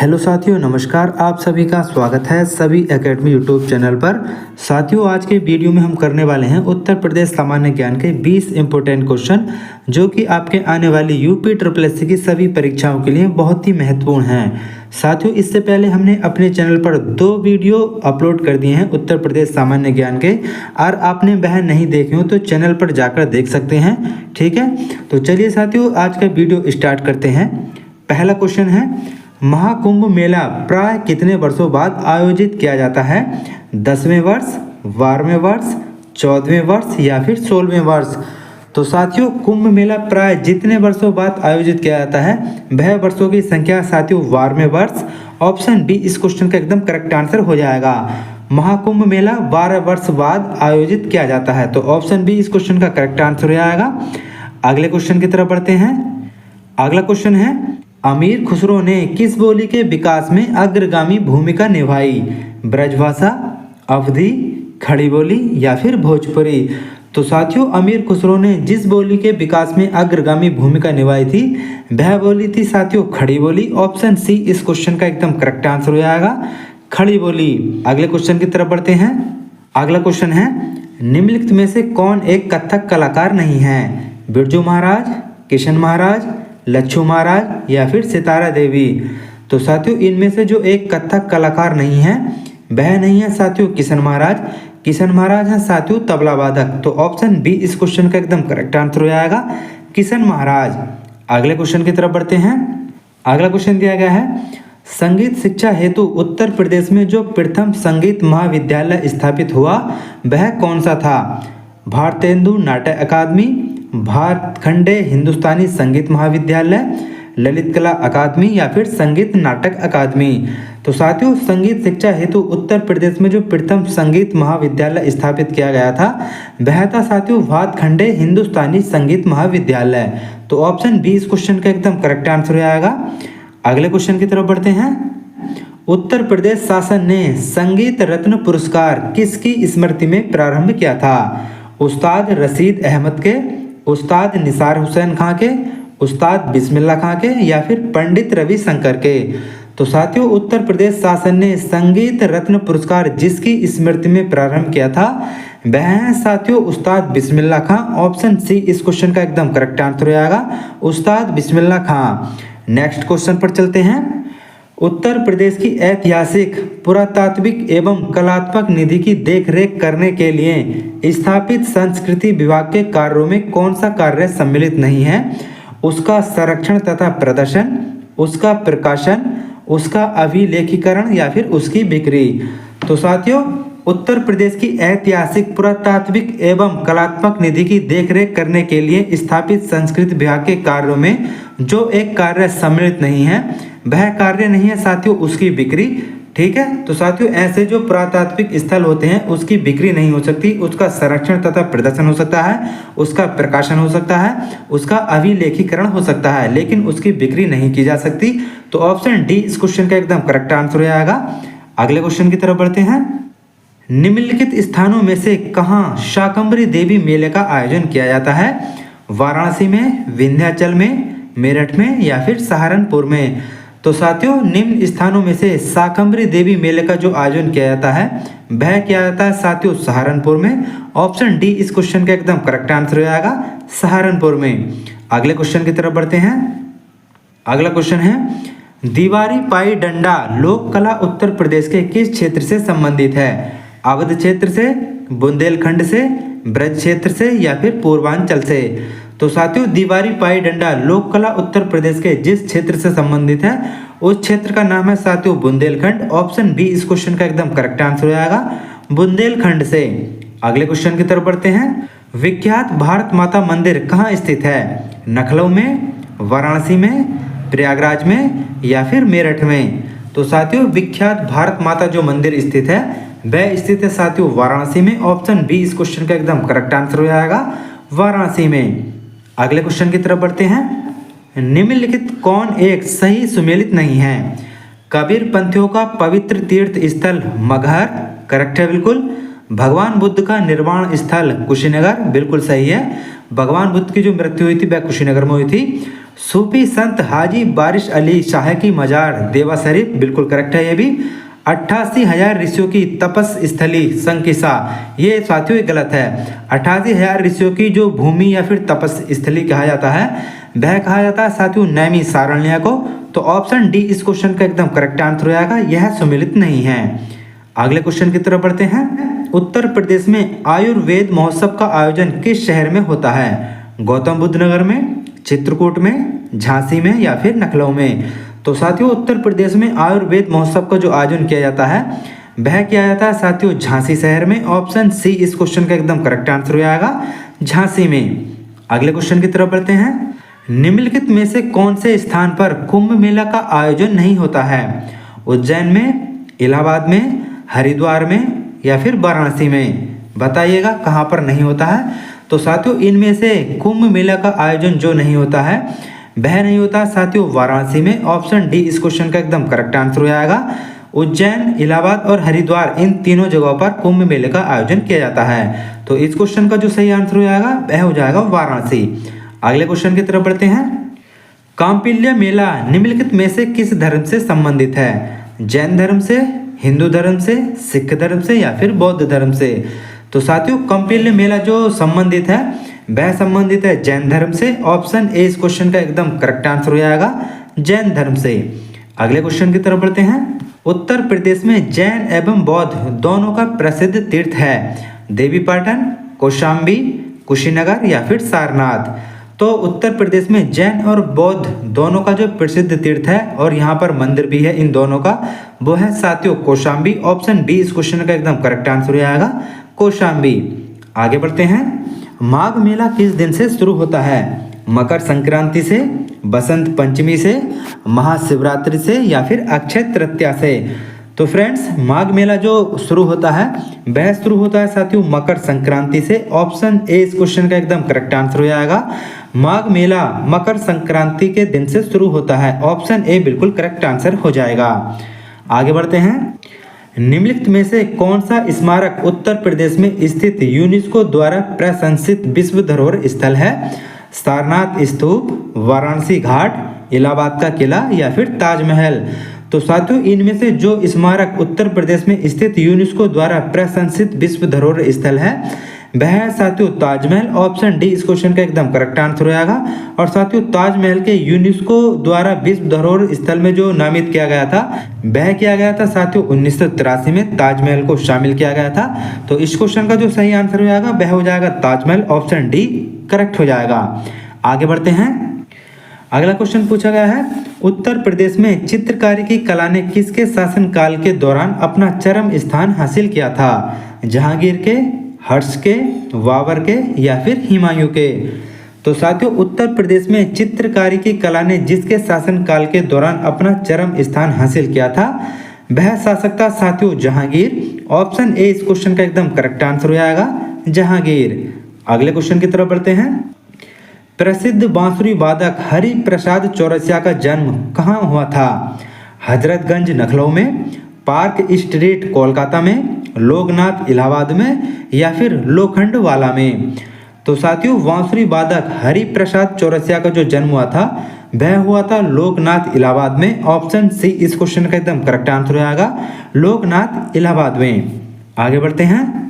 Hello साथियों, नमस्कार। आप सभी का स्वागत है सभी एकेडमी यूट्यूब चैनल पर। साथियों, आज के वीडियो में हम करने वाले हैं उत्तर प्रदेश सामान्य ज्ञान के 20 इंपॉर्टेंट क्वेश्चन जो कि आपके आने वाली यूपी SSC की सभी परीक्षाओं के लिए बहुत ही महत्वपूर्ण हैं। साथियों, इससे पहले हमने अपने चैनल पर 2 वीडियो अपलोड कर दिए हैं उत्तर प्रदेश सामान्य ज्ञान के, और आपने वह नहीं देखे हो तो चैनल पर जाकर देख सकते हैं। ठीक है, तो चलिए साथियों, आज का वीडियो स्टार्ट करते हैं। पहला क्वेश्चन है, महाकुंभ मेला प्राय कितने वर्षों बाद आयोजित किया जाता है? 10वें वर्ष, 12वें वर्ष, 14वें वर्ष या फिर 16वें वर्ष? तो साथियों, कुंभ मेला प्राय जितने वर्षों बाद आयोजित किया जाता है वह वर्षों की संख्या साथियों 12वें वर्ष। ऑप्शन बी इस क्वेश्चन का एकदम करेक्ट आंसर हो जाएगा। महाकुंभ मेला 12 वर्ष बाद आयोजित किया जाता है, तो ऑप्शन बी इस क्वेश्चन का करेक्ट आंसर हो जाएगा। अगले क्वेश्चन की तरफ बढ़ते हैं। अगला क्वेश्चन है, अमीर खुसरो ने किस बोली के विकास में अग्रगामी भूमिका निभाई? ब्रजभाषा, अवधी, खड़ी बोली या फिर भोजपुरी? तो साथियों, अमीर खुसरो ने जिस बोली के विकास में अग्रगामी भूमिका निभाई थी वह बोली थी साथियों खड़ी बोली। ऑप्शन सी इस क्वेश्चन का एकदम करेक्ट आंसर हो जाएगा, खड़ी बोली। अगले क्वेश्चन की तरफ बढ़ते हैं। अगला क्वेश्चन है, निम्नलिखित में से कौन एक कथक कलाकार नहीं है? बिरजू महाराज, किशन महाराज, लच्छू महाराज या फिर सितारा देवी? तो साथियों, इनमें से जो एक कथक कलाकार नहीं है वह नहीं है साथियों किशन महाराज। किशन महाराज हैं साथियों तबला वादक, तो ऑप्शन बी इस क्वेश्चन का एकदम करेक्ट आंसर हो जाएगा, किशन महाराज। अगले क्वेश्चन की तरफ बढ़ते हैं। अगला क्वेश्चन दिया गया है, संगीत शिक्षा हेतु उत्तर प्रदेश में जो प्रथम संगीत महाविद्यालय स्थापित हुआ वह कौन सा था? भारतेंदु नाट्य अकादमी, भातखंडे हिंदुस्तानी संगीत महाविद्यालय, ललित कला अकादमी या फिर संगीत नाटक अकादमी? तो साथियों, संगीत शिक्षा हेतु उत्तर प्रदेश में जो प्रथम संगीत महाविद्यालय स्थापित किया गया था वह था साथियों भातखंडे हिंदुस्तानी संगीत महाविद्यालय, तो ऑप्शन बी इस क्वेश्चन का एकदम करेक्ट आंसर हो जाएगा। अगले क्वेश्चन की तरफ बढ़ते हैं। उत्तर प्रदेश शासन ने संगीत रत्न पुरस्कार किसकी स्मृति में प्रारंभ किया था? उस्ताद रशीद अहमद के, उस्ताद निसार हुसैन खां के, उस्ताद बिस्मिल्लाह खां के या फिर पंडित रविशंकर के? तो साथियों, उत्तर प्रदेश शासन ने संगीत रत्न पुरस्कार जिसकी स्मृति में प्रारंभ किया था वह है साथियों उस्ताद बिस्मिल्लाह खां। ऑप्शन सी इस क्वेश्चन का एकदम करेक्ट आंसर हो जाएगा, उस्ताद बिस्मिल्लाह खां। नेक्स्ट क्वेश्चन पर चलते हैं। उत्तर प्रदेश की ऐतिहासिक, पुरातात्विक एवं कलात्मक निधि की देखरेख करने के लिए स्थापित संस्कृति विभाग के कार्यों में कौन सा कार्य सम्मिलित नहीं है? उसका संरक्षण तथा प्रदर्शन, उसका प्रकाशन, उसका अभिलेखीकरण या फिर उसकी बिक्री? तो साथियों, उत्तर प्रदेश की ऐतिहासिक, पुरातात्विक एवं कलात्मक निधि की देखरेख करने के लिए स्थापित संस्कृति विभाग के कार्यों में जो एक कार्य सम्मिलित नहीं है वह कार्य नहीं है साथियों उसकी बिक्री। ठीक है, तो साथियों, ऐसे जो पुरातात्विक स्थल होते हैं उसकी बिक्री नहीं हो सकती, उसका संरक्षण तथा प्रदर्शन हो सकता है, उसका प्रकाशन हो सकता है, उसका अभिलेखीकरण हो सकता है, लेकिन उसकी बिक्री नहीं की जा सकती। तो ऑप्शन डी इस क्वेश्चन का एकदम करेक्ट आंसर हो जाएगा। अगले क्वेश्चन की तरफ बढ़ते हैं। निम्नलिखित स्थानों में से कहाँ शाकंभरी देवी मेले का आयोजन किया जाता है? वाराणसी में, विंध्याचल में, मेरठ में या फिर सहारनपुर में? तो साथियों, निम्न स्थानों में से शाकंभरी देवी मेले का जो आयोजन किया जाता है वह किया जाता है साथियों सहारनपुर में। ऑप्शन डी इस क्वेश्चन का एकदम करेक्ट आंसर हो जाएगा, सहारनपुर में। अगले क्वेश्चन की तरफ बढ़ते हैं। अगला क्वेश्चन है, दीवारी पाई डंडा लोक कला उत्तर प्रदेश के किस क्षेत्र से संबंधित है? अवध क्षेत्र से, बुंदेलखंड से, ब्रज क्षेत्र से या फिर पूर्वांचल से? तो साथियों, दीवारी पाई डंडा लोक कला उत्तर प्रदेश के जिस क्षेत्र से संबंधित है उस क्षेत्र का नाम है साथियों बुंदेलखंड। ऑप्शन बी इस क्वेश्चन का एकदम करेक्ट आंसर हो जाएगा, बुंदेलखंड से। अगले क्वेश्चन की तरफ बढ़ते हैं। विख्यात भारत माता मंदिर कहाँ स्थित है? लखनऊ में, वाराणसी में, प्रयागराज में या फिर मेरठ में? तो साथियों, विख्यात भारत माता जो मंदिर स्थित है वह स्थित है साथियों वाराणसी में। ऑप्शन बी इस क्वेश्चन का एकदम करेक्ट आंसर हो जाएगा, वाराणसी में। अगले क्वेश्चन की तरफ बढ़ते हैं। निम्नलिखित कौन एक सही सुमेलित नहीं है? कबीर पंथियों का पवित्र तीर्थ स्थल मगहर, करेक्ट है बिल्कुल। भगवान बुद्ध का निर्वाण स्थल कुशीनगर, बिल्कुल सही है। भगवान बुद्ध की जो मृत्यु हुई थी वह कुशीनगर में हुई थी। सूफी संत हाजी बारिश अली शाह की मजार देवा शरीफ, बिल्कुल करेक्ट है ये भी। 88,000 ऋषियों की तपस स्थली संकिसा, ये साथियों ये गलत है। 88,000 ऋषियों की जो भूमि या फिर तपस स्थली कहा जाता है वह कहा जाता है साथियों नैमी सारण्य को। तो ऑप्शन डी इस क्वेश्चन का एकदम करेक्ट आंसर हो जाएगा, यह सम्मिलित नहीं है। अगले क्वेश्चन की तरफ बढ़ते हैं। उत्तर प्रदेश में आयुर्वेद महोत्सव का आयोजन किस शहर में होता है? गौतम बुद्ध नगर में, चित्रकूट में, झांसी में या फिर लखनऊ में? तो साथियों उत्तर प्रदेश में आयुर्वेद महोत्सव का जो आयोजन किया जाता है वह किया जाता है साथियों झांसी शहर में। ऑप्शन सी इस क्वेश्चन का एकदम करेक्ट आंसर हो जाएगा, झांसी में। अगले क्वेश्चन की तरफ बढ़ते हैं। निम्नलिखित में से कौन से स्थान पर कुंभ मेला का आयोजन नहीं होता है? उज्जैन में, इलाहाबाद में, हरिद्वार में या फिर वाराणसी में? बताइएगा कहाँ पर नहीं होता है। तो साथियों इनमें से कुंभ मेला का आयोजन जो नहीं होता है वह नहीं होता साथियों वाराणसी में। ऑप्शन डी इस क्वेश्चन का एकदम करेक्ट आंसर हो जाएगा। उज्जैन, इलाहाबाद और हरिद्वार इन तीनों जगहों पर कुंभ मेले का आयोजन किया जाता है। तो इस क्वेश्चन का जो सही आंसर हो जाएगा वह हो जाएगा वाराणसी। अगले क्वेश्चन की तरफ बढ़ते हैं। कांपिल्य मेला निम्नलिखित में से किस धर्म से संबंधित है? जैन धर्म से, हिंदू धर्म से, सिख धर्म से या फिर बौद्ध धर्म से? तो साथियों कांपिल्य मेला जो संबंधित है वह संबंधित है जैन धर्म से। ऑप्शन ए इस क्वेश्चन का एकदम करेक्ट आंसर हो जाएगा, जैन धर्म से। अगले क्वेश्चन की तरफ बढ़ते हैं। उत्तर प्रदेश में जैन एवं बौद्ध दोनों का प्रसिद्ध तीर्थ है? देवीपाटन, कौशाम्बी, कुशीनगर या फिर सारनाथ? तो उत्तर प्रदेश में जैन और बौद्ध दोनों का जो प्रसिद्ध तीर्थ है और यहाँ पर मंदिर भी है इन दोनों का, वो है साथियों कौशाम्बी। ऑप्शन बी इस क्वेश्चन का एकदम करेक्ट आंसर हो जाएगा, कौशाम्बी। आगे बढ़ते हैं। माघ मेला किस दिन से शुरू होता है? मकर संक्रांति से, बसंत पंचमी से, महाशिवरात्रि से या फिर अक्षय तृतीया से? तो फ्रेंड्स माघ मेला जो शुरू होता है वह शुरू होता है साथियों मकर संक्रांति से। ऑप्शन ए इस क्वेश्चन का एकदम करेक्ट आंसर हो जाएगा। माघ मेला मकर संक्रांति के दिन से शुरू होता है। ऑप्शन ए बिल्कुल करेक्ट आंसर हो जाएगा। आगे बढ़ते हैं। निम्नलिखित में से कौन सा स्मारक उत्तर प्रदेश में स्थित यूनेस्को द्वारा प्रशंसित विश्व धरोहर स्थल है? सारनाथ स्तूप, वाराणसी घाट, इलाहाबाद का किला या फिर ताजमहल? तो साथियों इनमें से जो स्मारक उत्तर प्रदेश में स्थित यूनेस्को द्वारा प्रशंसित विश्व धरोहर स्थल है वह है साथियों ताजमहल। ऑप्शन डी इस क्वेश्चन का एकदम करेक्ट आंसर हो जाएगा। और साथियों ताजमहल के यूनेस्को द्वारा विश्व धरोहर स्थल में जो नामित किया गया था वह किया गया था साथियों 1983 में ताजमहल को शामिल किया गया था। तो इस क्वेश्चन का जो सही आंसर हो जाएगा वह हो जाएगा ताजमहल। ऑप्शन डी करेक्ट हो जाएगा। आगे बढ़ते हैं। अगला क्वेश्चन पूछा गया है। उत्तर प्रदेश में चित्रकारी की कला ने किसके शासनकाल के दौरान अपना चरम स्थान हासिल किया था? जहांगीर के, हर्ष के, बाबर के या फिर हुमायूं के? तो साथियों उत्तर प्रदेश में चित्रकारी की कला ने जिसके शासनकाल के दौरान अपना चरम स्थान हासिल किया था वह शासक था साथियों जहांगीर। ऑप्शन ए इस क्वेश्चन का एकदम करेक्ट आंसर हो जाएगा, जहांगीर। अगले क्वेश्चन की तरफ बढ़ते हैं। प्रसिद्ध बांसुरी वादक हरि प्रसाद चौरसिया का जन्म कहाँ हुआ था? हजरतगंज लखनऊ में, पार्क स्ट्रीट कोलकाता में, लोकनाथ इलाहाबाद में या फिर लोखंडवाला में? तो साथियों बांसुरी वादक हरि प्रसाद चौरसिया का जो जन्म हुआ था वह हुआ था लोकनाथ इलाहाबाद में। ऑप्शन सी इस क्वेश्चन का एकदम करेक्ट आंसर हो जाएगा, लोकनाथ इलाहाबाद में। आगे बढ़ते हैं।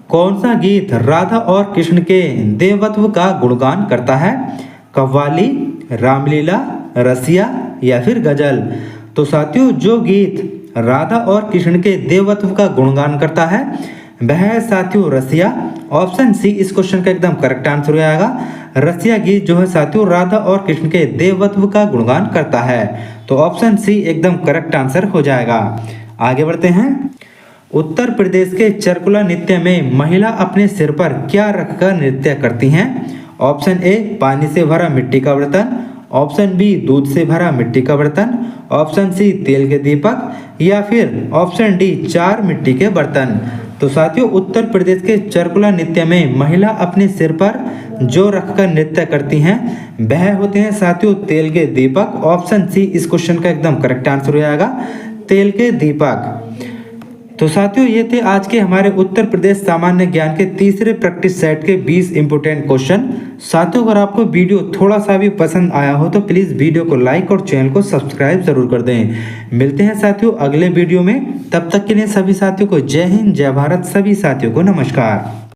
कौन सा गीत राधा और कृष्ण के देवत्व का गुणगान करता है? कव्वाली, रामलीला, रसिया या फिर गजल? तो साथियों जो गीत राधा और कृष्ण के देवत्व का गुणगान करता है वह है साथियों रसिया। ऑप्शन सी इस क्वेश्चन का एकदम करेक्ट आंसर हो जाएगा। रसिया गीत जो है साथियों राधा और कृष्ण के देवत्व का गुणगान करता है। तो ऑप्शन सी एकदम करेक्ट आंसर हो जाएगा। आगे बढ़ते हैं। उत्तर प्रदेश के चरकुला नृत्य में महिला अपने सिर पर क्या रखकर नृत्य करती हैं? ऑप्शन ए पानी से भरा मिट्टी का बर्तन, ऑप्शन बी दूध से भरा मिट्टी का बर्तन, ऑप्शन सी तेल के दीपक या फिर ऑप्शन डी 4 मिट्टी के बर्तन? तो साथियों उत्तर प्रदेश के चरकुला नृत्य में महिला अपने सिर पर जो रखकर नृत्य करती हैं वह होते हैं साथियों तेल के दीपक। ऑप्शन सी इस क्वेश्चन का एकदम करेक्ट आंसर हो जाएगा, तेल के दीपक। तो साथियों ये थे आज के हमारे उत्तर प्रदेश सामान्य ज्ञान के तीसरे प्रैक्टिस सेट के 20 इंपोर्टेंट क्वेश्चन। साथियों अगर आपको वीडियो थोड़ा सा भी पसंद आया हो तो प्लीज़ वीडियो को लाइक और चैनल को सब्सक्राइब जरूर कर दें। मिलते हैं साथियों अगले वीडियो में, तब तक के लिए सभी साथियों को जय हिंद, जय भारत। सभी साथियों को नमस्कार।